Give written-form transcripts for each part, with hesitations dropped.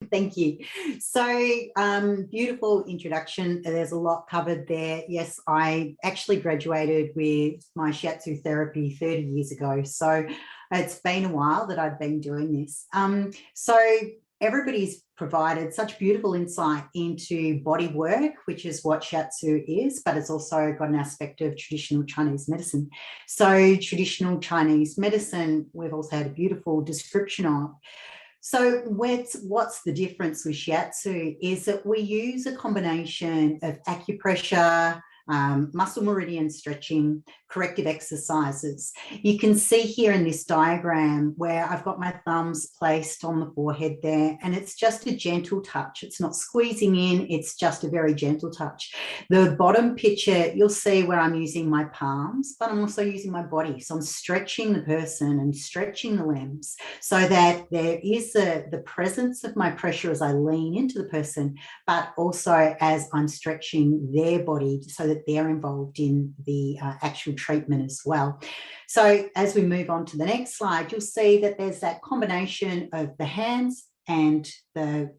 Thank you. So beautiful introduction. There's a lot covered there. Yes, I actually graduated with my Shiatsu therapy 30 years ago. So it's been a while that I've been doing this. So everybody's provided such beautiful insight into body work, which is what Shiatsu is, but it's also got an aspect of traditional Chinese medicine. So traditional Chinese medicine, we've also had a beautiful description of. So what's the difference with Shiatsu is that we use a combination of acupressure, muscle meridian stretching, corrective exercises. You can see here in this diagram where I've got my thumbs placed on the forehead there, and it's just a gentle touch. It's not squeezing in, it's just a very gentle touch. The bottom picture, you'll see where I'm using my palms, but I'm also using my body. So I'm stretching the person and stretching the limbs so that there is the presence of my pressure as I lean into the person, but also as I'm stretching their body so that they're involved in the actual treatment as well. So as we move on to the next slide, you'll see that there's that combination of the hands and the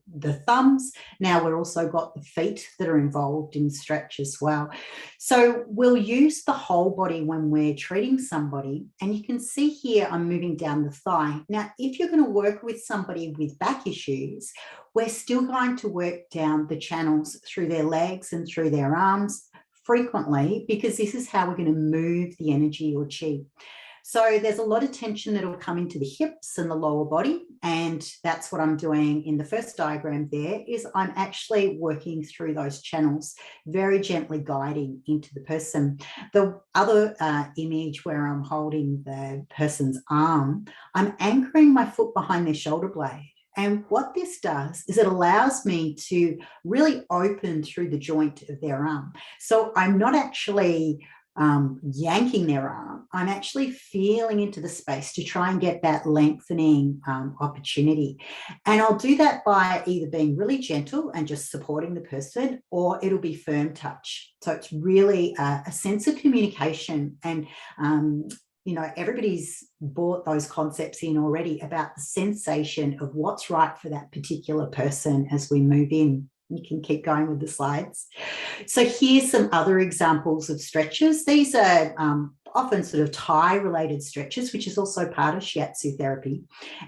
thumbs. Now we've also got the feet that are involved in stretch as well. So we'll use the whole body when we're treating somebody. And you can see here, I'm moving down the thigh. Now, if you're going to work with somebody with back issues, we're still going to work down the channels through their legs and through their arms frequently, because this is how we're going to move the energy or chi. So there's a lot of tension that will come into the hips and the lower body. And that's what I'm doing in the first diagram there, is I'm actually working through those channels, very gently guiding into the person. The other image where I'm holding the person's arm, I'm anchoring my foot behind their shoulder blade. And what this does is it allows me to really open through the joint of their arm. So I'm not actually yanking their arm. I'm actually feeling into the space to try and get that lengthening opportunity. And I'll do that by either being really gentle and just supporting the person, or it'll be firm touch. So it's really a sense of communication. And you know, everybody's brought those concepts in already about the sensation of what's right for that particular person as we move in. You can keep going with the slides. So here's some other examples of stretches. These are often sort of Thai-related stretches, which is also part of Shiatsu therapy.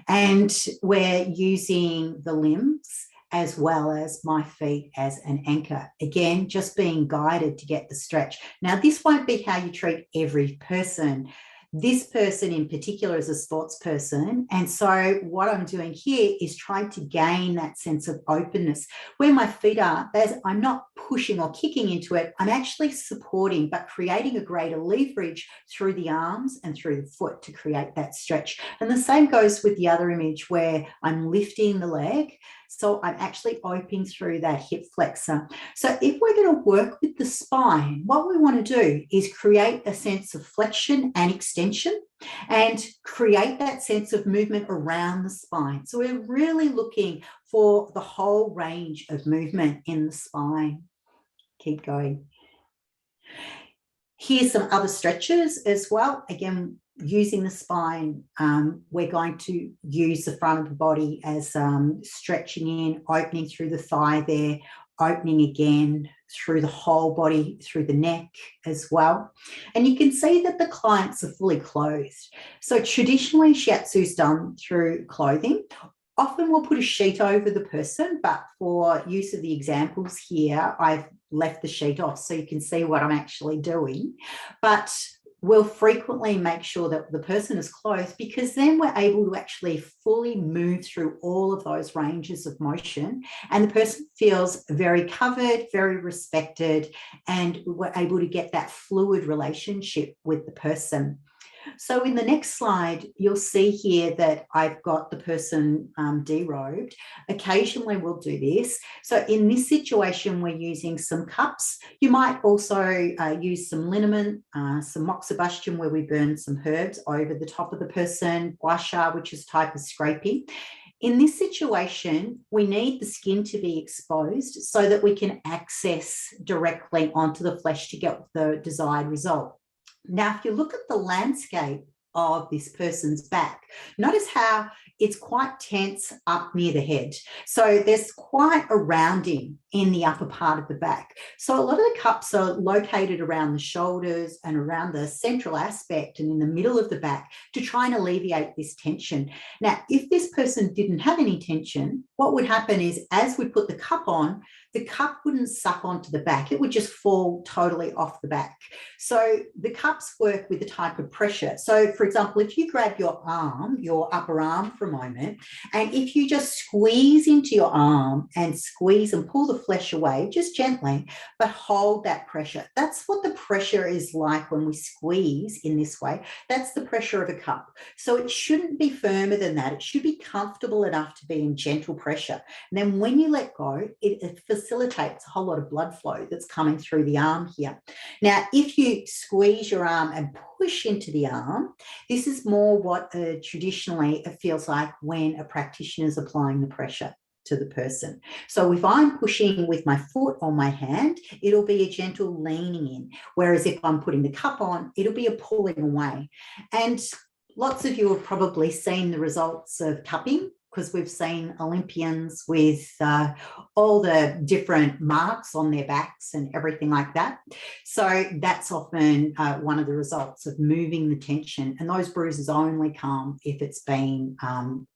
And we're using the limbs as well as my feet as an anchor. Again, just being guided to get the stretch. Now, this won't be how you treat every person. This person in particular is a sports person. And so what I'm doing here is trying to gain that sense of openness. Where my feet are, I'm not pushing or kicking into it. I'm actually supporting, but creating a greater leverage through the arms and through the foot to create that stretch. And the same goes with the other image where I'm lifting the leg. So I'm actually opening through that hip flexor. So if we're going to work with the spine, what we want to do is create a sense of flexion and extension and create that sense of movement around the spine. So we're really looking for the whole range of movement in the spine. Keep going. Here's some other stretches as well. Again, using the spine, we're going to use the front of the body as stretching in, opening through the thigh there, opening again through the whole body, through the neck as well. And you can see that the clients are fully clothed. So traditionally, Shiatsu is done through clothing. Often we'll put a sheet over the person, but for use of the examples here, I've left the sheet off so you can see what I'm actually doing. But we'll frequently make sure that the person is clothed, because then we're able to actually fully move through all of those ranges of motion, and the person feels very covered, very respected, and we're able to get that fluid relationship with the person. So in the next slide, you'll see here that I've got the person derobed. Occasionally we'll do this. So in this situation, we're using some cups. You might also use some liniment, some moxibustion where we burn some herbs over the top of the person, gua sha, which is a type of scraping. In this situation, we need the skin to be exposed so that we can access directly onto the flesh to get the desired result. Now, if you look at the landscape of this person's back. Notice how it's quite tense up near the head. So there's quite a rounding in the upper part of the back. So a lot of the cups are located around the shoulders and around the central aspect and in the middle of the back to try and alleviate this tension. Now, if this person didn't have any tension, what would happen is as we put the cup on, the cup wouldn't suck onto the back. It would just fall totally off the back. So the cups work with a type of pressure. So for example, if you grab your arm, your upper arm for a moment, and if you just squeeze into your arm and squeeze and pull the flesh away, just gently, but hold that pressure. That's what the pressure is like when we squeeze in this way. That's the pressure of a cup. So it shouldn't be firmer than that. It should be comfortable enough to be in gentle pressure. And then when you let go, it facilitates a whole lot of blood flow that's coming through the arm here. Now, if you squeeze your arm and push into the arm, this is more what traditionally it feels like when a practitioner is applying the pressure to the person. So if I'm pushing with my foot on my hand, it'll be a gentle leaning in. Whereas if I'm putting the cup on, it'll be a pulling away. And lots of you have probably seen the results of cupping, because we've seen Olympians with all the different marks on their backs and everything like that. So that's often one of the results of moving the tension. And those bruises only come if it's been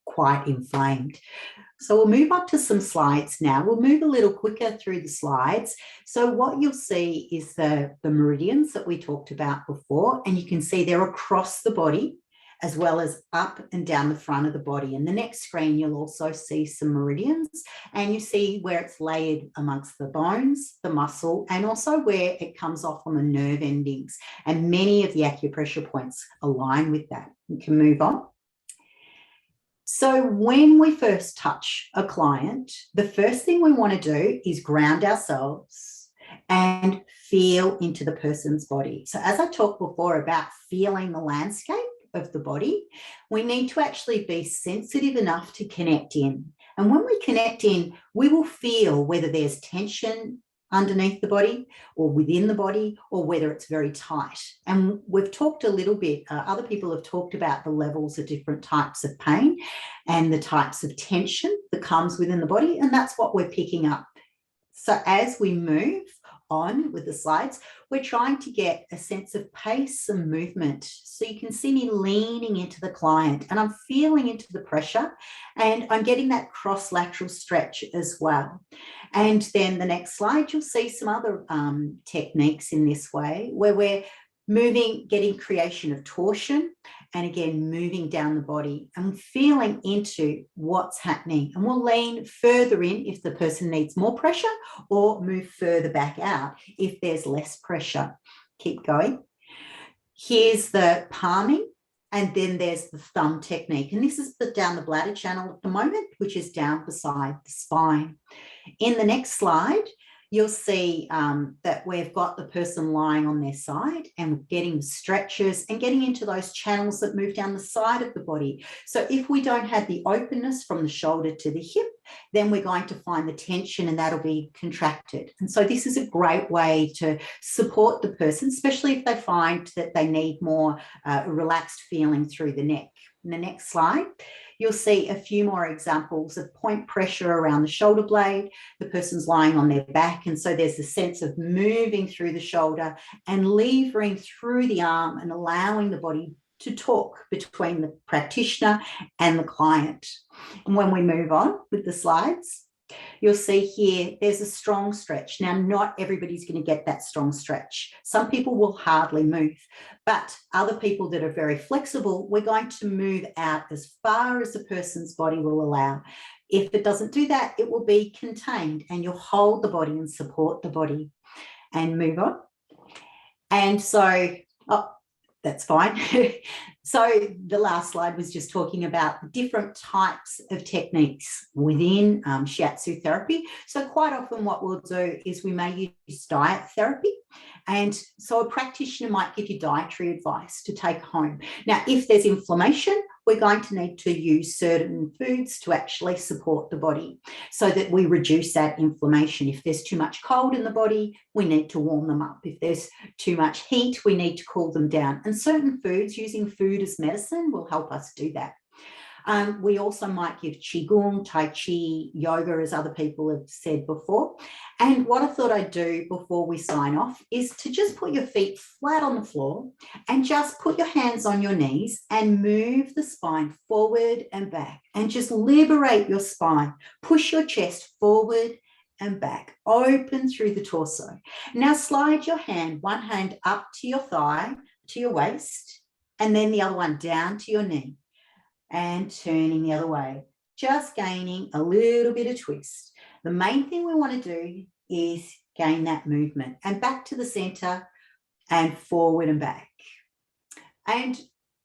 quite inflamed. So we'll move up to some slides now. We'll move a little quicker through the slides. So what you'll see is the meridians that we talked about before, and you can see they're across the body, as well as up and down the front of the body. In the next screen, you'll also see some meridians, and you see where it's layered amongst the bones, the muscle, and also where it comes off on the nerve endings. And many of the acupressure points align with that. You can move on. So when we first touch a client, the first thing we want to do is ground ourselves and feel into the person's body. So as I talked before about feeling the landscape of the body, we need to actually be sensitive enough to connect in. And when we connect in, we will feel whether there's tension underneath the body or within the body, or whether it's very tight. And we've talked a little bit, other people have talked about the levels of different types of pain and the types of tension that comes within the body, and that's what we're picking up. So as we move on with the slides, we're trying to get a sense of pace and movement. So you can see me leaning into the client, and I'm feeling into the pressure, and I'm getting that cross-lateral stretch as well. And then the next slide, you'll see some other techniques in this way, where we're moving, getting creation of torsion, and again, moving down the body and feeling into what's happening. And we'll lean further in if the person needs more pressure, or move further back out if there's less pressure. Keep going. Here's the palming, and then there's the thumb technique. And this is down the bladder channel at the moment, which is down beside the spine. In the next slide, you'll see that we've got the person lying on their side, and getting stretches and getting into those channels that move down the side of the body. So if we don't have the openness from the shoulder to the hip, then we're going to find the tension, and that'll be contracted. And so this is a great way to support the person, especially if they find that they need more relaxed feeling through the neck. In the next slide, you'll see a few more examples of point pressure around the shoulder blade. The person's lying on their back, and so there's a sense of moving through the shoulder and levering through the arm and allowing the body to talk between the practitioner and the client. And when we move on with the slides, you'll see here there's a strong stretch. Now, not everybody's going to get that strong stretch. Some people will hardly move, but other people that are very flexible, we're going to move out as far as the person's body will allow. If it doesn't do that, it will be contained, and you'll hold the body and support the body. And move on. And so, that's fine. So the last slide was just talking about different types of techniques within Shiatsu therapy. So quite often what we'll do is we may use diet therapy. And so a practitioner might give you dietary advice to take home. Now, if there's inflammation, we're going to need to use certain foods to actually support the body so that we reduce that inflammation. If there's too much cold in the body, we need to warm them up. If there's too much heat, we need to cool them down. And certain foods, using food as medicine, will help us do that. We also might give Qigong, Tai Chi, yoga, as other people have said before. And what I thought I'd do before we sign off is to just put your feet flat on the floor and just put your hands on your knees and move the spine forward and back and just liberate your spine. Push your chest forward and back, open through the torso. Now slide your hand, one hand up to your thigh, to your waist, and then the other one down to your knee. And turning the other way, just gaining a little bit of twist. The main thing we want to do is gain that movement and back to the center and forward and back. And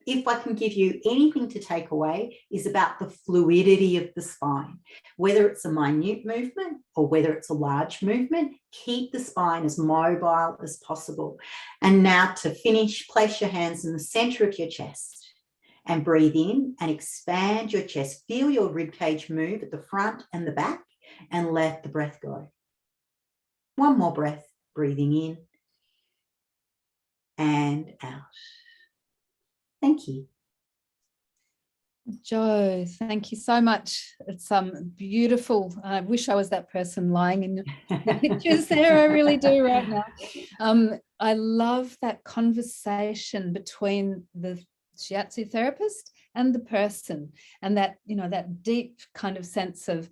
if I can give you anything to take away, is about the fluidity of the spine. Whether it's a minute movement or whether it's a large movement, keep the spine as mobile as possible. And now to finish, place your hands in the center of your chest. And breathe in and expand your chest. Feel your rib cage move at the front and the back and let the breath go. One more breath, breathing in and out. Thank you. Jo, thank you so much. It's beautiful. I wish I was that person lying in the pictures there. I really do right now. I love that conversation between the Shiatsu therapist and the person, and that, you know, that deep kind of sense of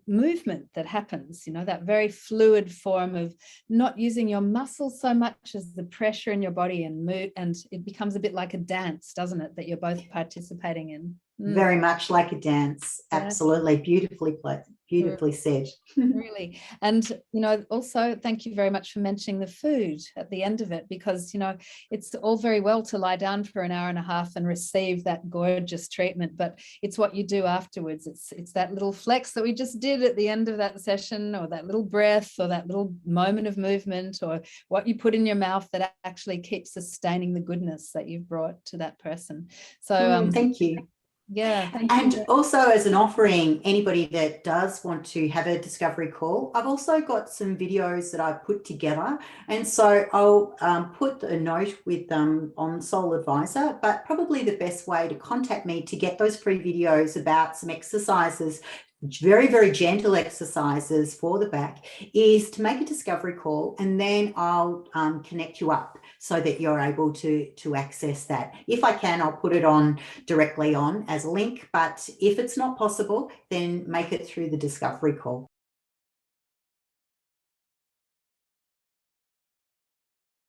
movement that happens, you know, that very fluid form of not using your muscles so much as the pressure in your body and move, and it becomes a bit like a dance, doesn't it, that you're both participating in. Very much like a dance. Absolutely. Beautifully played. Beautifully said. Really. And, you know, also thank you very much for mentioning the food at the end of it, because, you know, it's all very well to lie down for an hour and a half and receive that gorgeous treatment, but it's what you do afterwards. It's that little flex that we just did at the end of that session, or that little breath, or that little moment of movement, or what you put in your mouth that actually keeps sustaining the goodness that you've brought to that person. So thank you. Yeah. And also, as an offering, anybody that does want to have a discovery call, I've also got some videos that I've put together. And so I'll put a note with them on Soul Advisor, but probably the best way to contact me to get those free videos about some exercises, very, very gentle exercises for the back, is to make a discovery call, and then I'll connect you up so that you're able to access that. If I can, I'll put it on directly on as a link, but if it's not possible, then make it through the discovery call.